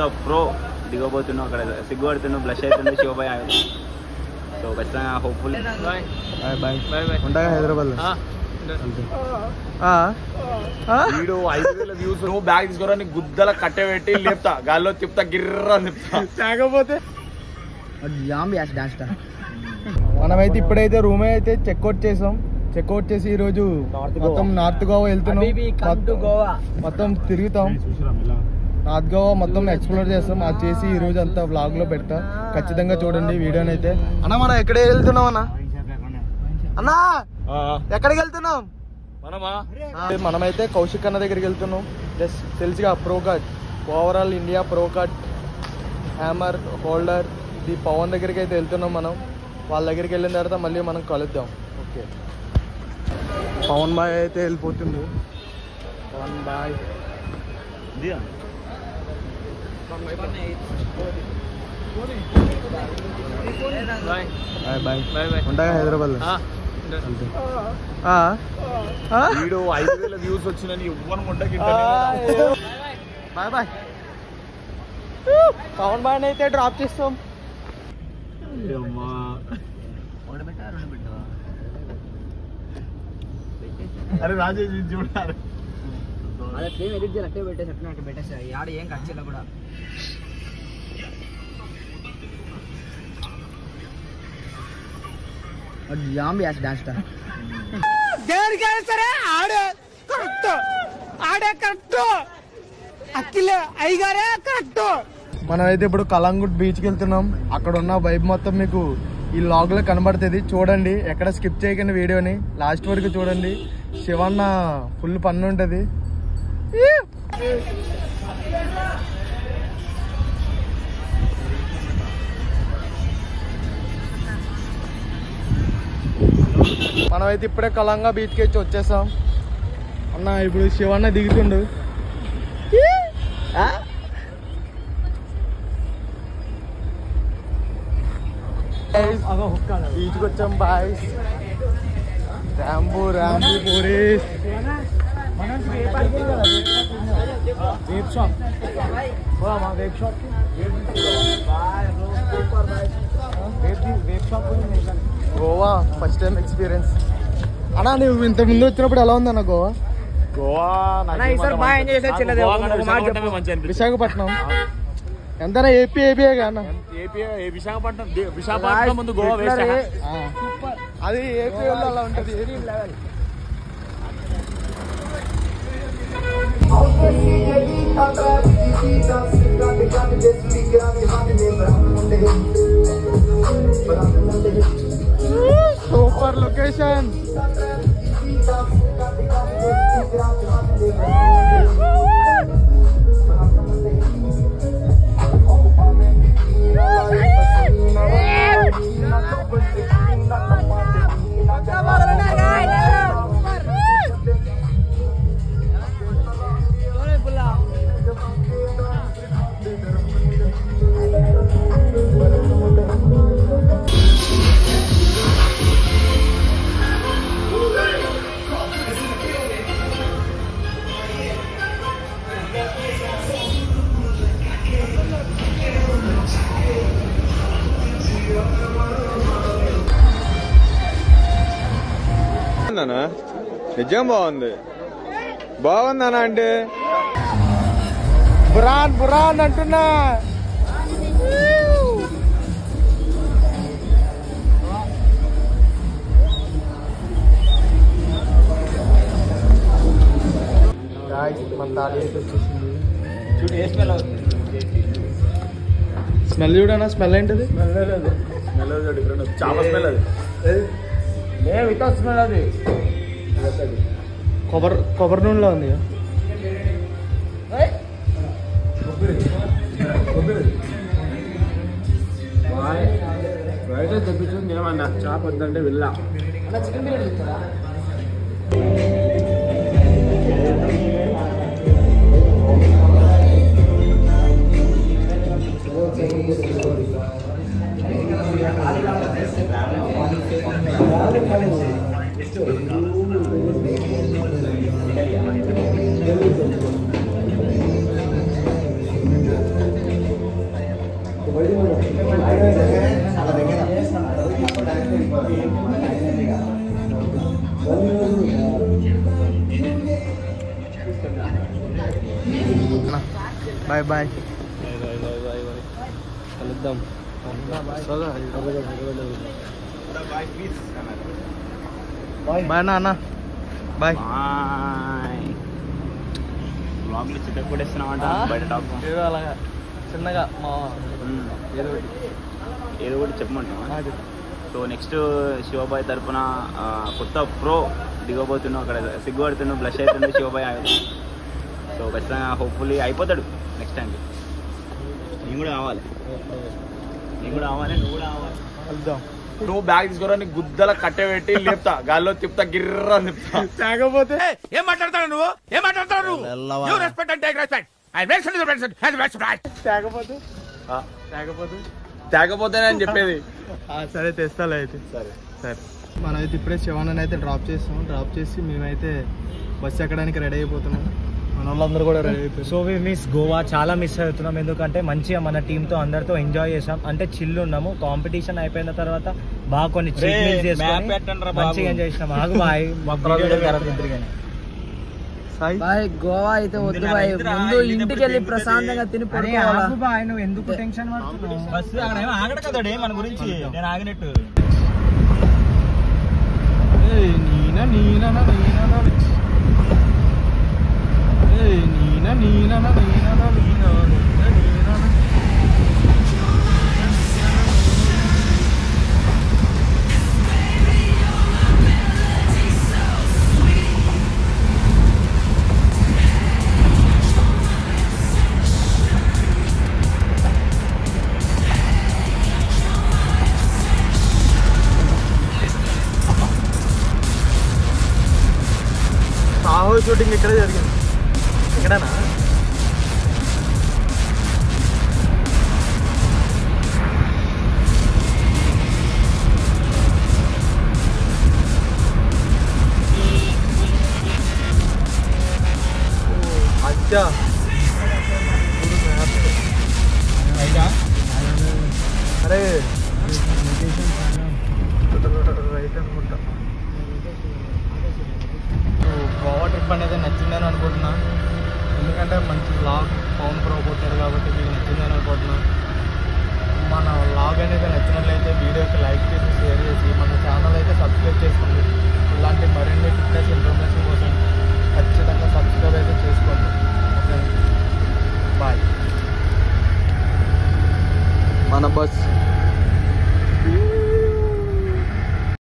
కొత్త ప్రో దిగబోతున్నాం. అక్కడ సిగ్గుపడుతున్నాం, బ్లష్ అవుతున్నాం శివబాయ్. సో ఖచ్చితంగా hopeful. Bye bye bye bye. ఉంటాగా హైదరాబాద్. వీడు 5,000 వ్యూస్. నువ్వు బ్యాగ్ తీసుకోరా, నీ గుద్దల కట్టె పెట్టి లేపుతా, గాల్లో తిప్పుతా, గిర్రా తిప్పుతా. కాకపోతే మనమైతే ఇప్పుడైతే రూమ్ అయితే చెక్అవుట్ చేసాం. చెక్అవుట్ చేసి ఈరోజు మొత్తం నార్త్ గోవా వెళ్తున్నాం. మొత్తం తిరుగుతాం, నార్త్ గోవా మొత్తం ఎక్స్ప్లోర్ చేస్తాం. అది చేసి ఈ రోజు అంతా వ్లాగ్ లో పెడతా, ఖచ్చితంగా చూడండి వీడియోని అయితే. అన్న మనం ఎక్కడికి వెళ్తున్నాం అన్న? అన్నా ఎక్కడికి వెళ్తున్నాం? మనమైతే కౌశిక్ అన్న దగ్గరికి వెళ్తున్నాం. జస్ట్ తెలుసుగా product, overall India product hammer holder the Pawan దగ్గరికి అయితే వెళ్తున్నాం మనం. వాళ్ళ దగ్గరికి వెళ్ళిన తర్వాత మళ్ళీ మనం కలుద్దాం. ఓకే, పవన్ బాయ్ అయితే వెళ్ళిపోతుంది. పవన్ బాయ్ బాయ్ బాయ్ బాయ్. ఉంటాగా హైదరాబాద్. వీడు 5,000 వ్యూస్ వచ్చినని ఎవ్వరు ముట్టకి. Bye bye. పవన్ బాయ్ అయితే డ్రాప్ చేస్తాం. అరే రాజేష్ చూడాలి. పెట్టేసా ఆడ ఏం ఖర్చులో కూడా. దేనికైనా సరే ఆడే కరెక్ట్, ఆడే కరెక్ట్, అఖిలే అయ్యగారే కరెక్ట్. మనమైతే ఇప్పుడు కలంగుట్ బీచ్కి వెళ్తున్నాం. అక్కడ ఉన్న వైబ్ మొత్తం మీకు ఈ లాగ్ లో కనబడుతుంది. చూడండి, ఎక్కడ స్కిప్ చేయకండి వీడియోని, లాస్ట్ వరకు చూడండి. శివన్న ఫుల్ పన్ను ఉంటది. మనమైతే ఇప్పుడే కలంగా బీచ్కి వచ్చి వచ్చేసాం. అన్న ఇప్పుడు శివన్న దిగుతుండు. బీచ్కి వచ్చాం బాయ్స్. రాంబో రాంబో పోరీస్. Goa first time experience. అన్నా నువ్వు ఇంత ముందు వచ్చినప్పుడు ఎలా ఉందన్న గోవా? విశాఖపట్నం ఎంతనా ఏపీ అన్న? విశాఖపట్నం ముందు గోవా వేస్ట్. అది ఏపీ వాళ్ళు అలా ఉంటది. Super location. నిజం బాగుందనా అంటే బురాన్ బురాన్ అంటున్నా. స్మెల్ చూడనా? స్మెల్ ఏంటది? చాలా స్మెల్. అది వితౌట్ స్మెల్. అది కొబ్బరి నూనెలో ఉంది. బయట తెప్పించుకుని ఏమన్నా చేప వద్దంటే వెళ్ళా. చికెన్ బిర్యానీ ఇస్తారా? Bye bye. కలుద్దాం. బాయ్ నాన్న. బాయ్. బ్లాగ్లో చికెన్ కూడా ఇస్తున్నామంట బయట టాప్ ఏదో అలాగా చిన్నగా మా ఏదో ఒకటి చెప్పమంటావా? సో నెక్స్ట్ శివబాయ్ తరఫున కొత్త ప్రో దిగబోతున్నావు. అక్కడ సిగ్గుపడుతున్నావు, బ్లష్ అవుతున్నావు శివబాయ్. సో ఖచ్చితంగా హోప్ఫుల్లీ అయిపోతాడు నెక్స్ట్ టైంకి. నేను కూడా కావాలి, నువ్వు కూడా కావాలి. వెళ్దాం. నువ్వు బ్యాగ్ తీసుకోరా, నీకు గుద్దల కట్టె పెట్టి లేపుతా, గాల్లో తిప్పుతా, గిర్రా తిప్పుతా. తాగపోతే ఏం మాట్లాడతావు నువ్వు? తేకపోతేనే అని చెప్పేది. సరే తెస్తాలే అయితే. సరే మనమైతే ఇప్పుడే శివానని అయితే డ్రాప్ చేసి మేమైతే బస్సు ఎక్కడానికి రెడీ అయిపోతున్నాం. మన వాళ్ళందరూ కూడా రెడీ అయిపోయారు. సో వి మిస్ గోవా, చాలా మిస్ అవుతున్నాం. ఎందుకంటే మంచిగా మన టీంతో అందరితో ఎంజాయ్ చేసాం. అంటే చిల్ ఉన్నాము. కాంపిటీషన్ అయిపోయిన తర్వాత బాగా కొన్ని మంచిగా ఎంజాయ్ చేసినాం. ఆగు బాయ్. బాయ్ గోవా అయితే వద్దు బాయ్, ముందు ఇంటికి వెళ్ళి ప్రశాంతంగా తిని పడుకోవాలి. బాయ్ నువ్వు ఎందుకు టెన్షన్ పడుతున్నావు? బస్సు ఆగడ కదాడే మన గురించి, నేను ఆగినట్టు. సాహో షూటింగ్ ఇక్కడే జరిగింది. ఎక్కడనా? అచ్చా అరే రైట్ అనుకుంటా. గోవా ట్రిప్ అనేది నచ్చిందని అనుకుంటున్నా. ఎందుకంటే మంచి వ్లాగ్ పవన్ ప్రో కొట్టారు కాబట్టి మీకు నచ్చిందని అనుకుంటున్నా. మన వ్లాగ్ అనేది నచ్చినట్లయితే వీడియోకి లైక్ చేసి షేర్ చేసి మన ఛానల్ అయితే సబ్స్క్రైబ్ చేసుకోండి. ఇలాంటి మరిన్ని ఫిట్నెస్ ఇన్ఫర్మేషన్ కోసం ఖచ్చితంగా సబ్స్క్రైబ్ అయితే చేసుకోండి. Okay bye. మన బస్